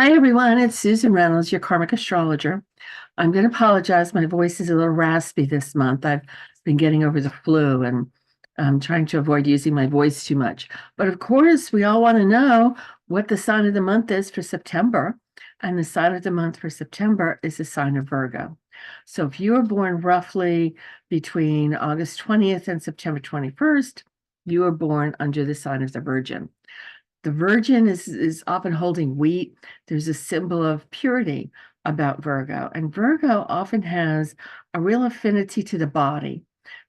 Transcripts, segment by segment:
Hi, everyone. It's Susan Reynolds, your Karmic Astrologer. I'm going to apologize. My voice is a little raspy this month. I've been getting over the flu and I'm trying to avoid using my voice too much. But of course, we all want to know what the sign of the month is for September. And the sign of the month for September is the sign of Virgo. So if you were born roughly between August 20th and September 21st, you were born under the sign of the Virgin. The Virgin is often holding wheat. There's a symbol of purity about Virgo, and Virgo often has a real affinity to the body.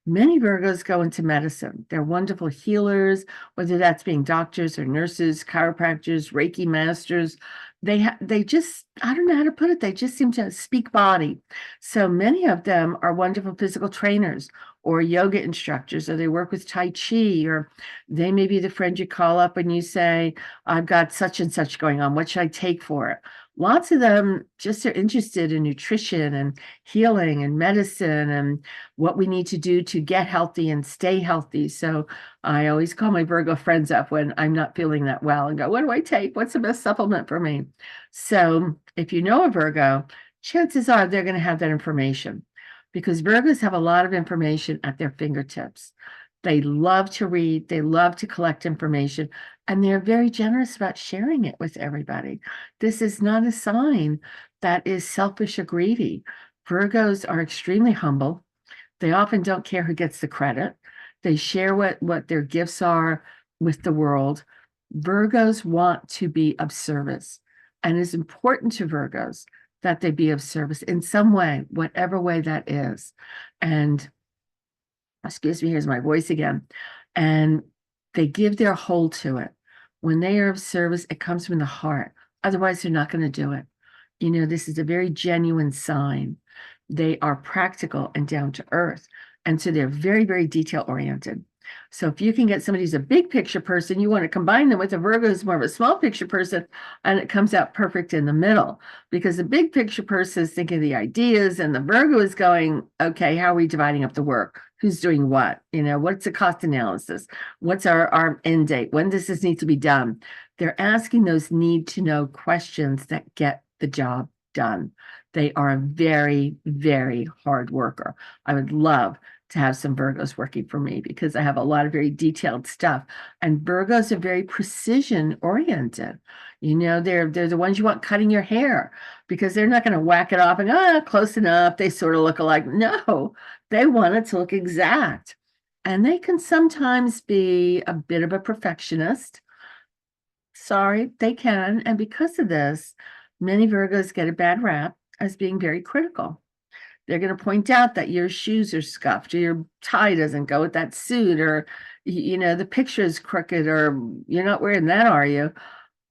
Many Virgos go into medicine. They're wonderful healers, whether that's being doctors or nurses, chiropractors, Reiki masters. They just, I don't know how to put it, they just seem to speak body. So many of them are wonderful physical trainers or yoga instructors, or they work with Tai Chi, or they may be the friend you call up and you say, I've got such and such going on. What should I take for it? Lots of them just are interested in nutrition and healing and medicine and what we need to do to get healthy and stay healthy. So I always call my Virgo friends up when I'm not feeling that well and go, what do I take? What's the best supplement for me? So if you know a Virgo, chances are they're going to have that information because Virgos have a lot of information at their fingertips. They love to read, they love to collect information, and they're very generous about sharing it with everybody. This is not a sign that is selfish or greedy. Virgos are extremely humble. They often don't care who gets the credit. They share what their gifts are with the world. Virgos want to be of service, and it's important to Virgos that they be of service in some way, whatever way that is. And excuse me, here's my voice again. And they give their whole to it. When they are of service, it comes from the heart. Otherwise, they're not going to do it. You know, this is a very genuine sign. They are practical and down to earth. And so they're very, very detail oriented. So if you can get somebody who's a big picture person, you want to combine them with a Virgo who's more of a small picture person, and it comes out perfect in the middle. Because the big picture person is thinking of the ideas, and the Virgo is going, okay, how are we dividing up the work? Who's doing what? You know, what's the cost analysis? What's our end date? When does this need to be done? They're asking those need to know questions that get the job done. They are a very, very hard worker. I would love to have some Virgos working for me because I have a lot of very detailed stuff. And Virgos are very precision oriented. You know, they're the ones you want cutting your hair because they're not going to whack it off and close enough. They sort of look alike. No, they want it to look exact. And they can sometimes be a bit of a perfectionist. Sorry, they can. And because of this, many Virgos get a bad rap as being very critical. They're going to point out that your shoes are scuffed or your tie doesn't go with that suit or, you know, the picture is crooked or you're not wearing that, are you?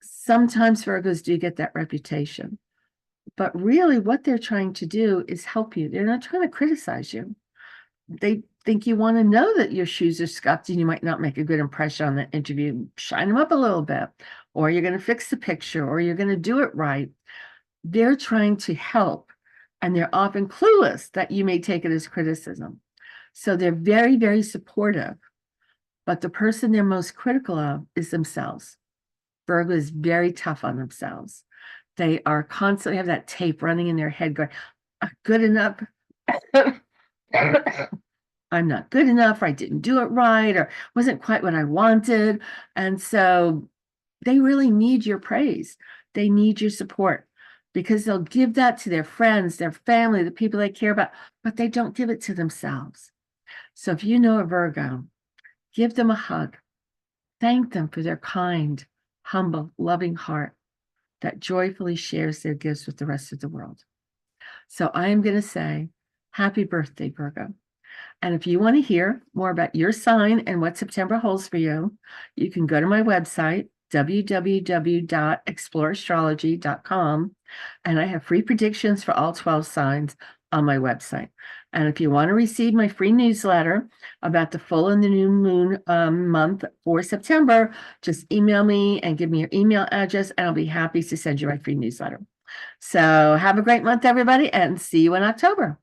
Sometimes Virgos do get that reputation. But really, what they're trying to do is help you. They're not trying to criticize you. They think you want to know that your shoes are scuffed and you might not make a good impression on the interview. Shine them up a little bit, or you're going to fix the picture, or you're going to do it right. They're trying to help, and they're often clueless that you may take it as criticism. So they're very, very supportive. But the person they're most critical of is themselves. Virgo is very tough on themselves. They are constantly have that tape running in their head going, good enough. I'm not good enough, or I didn't do it right, or wasn't quite what I wanted. And so they really need your praise. They need your support because they'll give that to their friends, their family, the people they care about, but they don't give it to themselves. So if you know a Virgo, give them a hug. Thank them for their kind, humble, loving heart that joyfully shares their gifts with the rest of the world. So I am going to say, happy birthday, Virgo. And if you want to hear more about your sign and what September holds for you, you can go to my website, www.exploreastrology.com, and I have free predictions for all 12 signs on my website. And if you want to receive my free newsletter about the full and the new moon month for September, just email me and give me your email address, and I'll be happy to send you my free newsletter. So have a great month, everybody, and see you in October.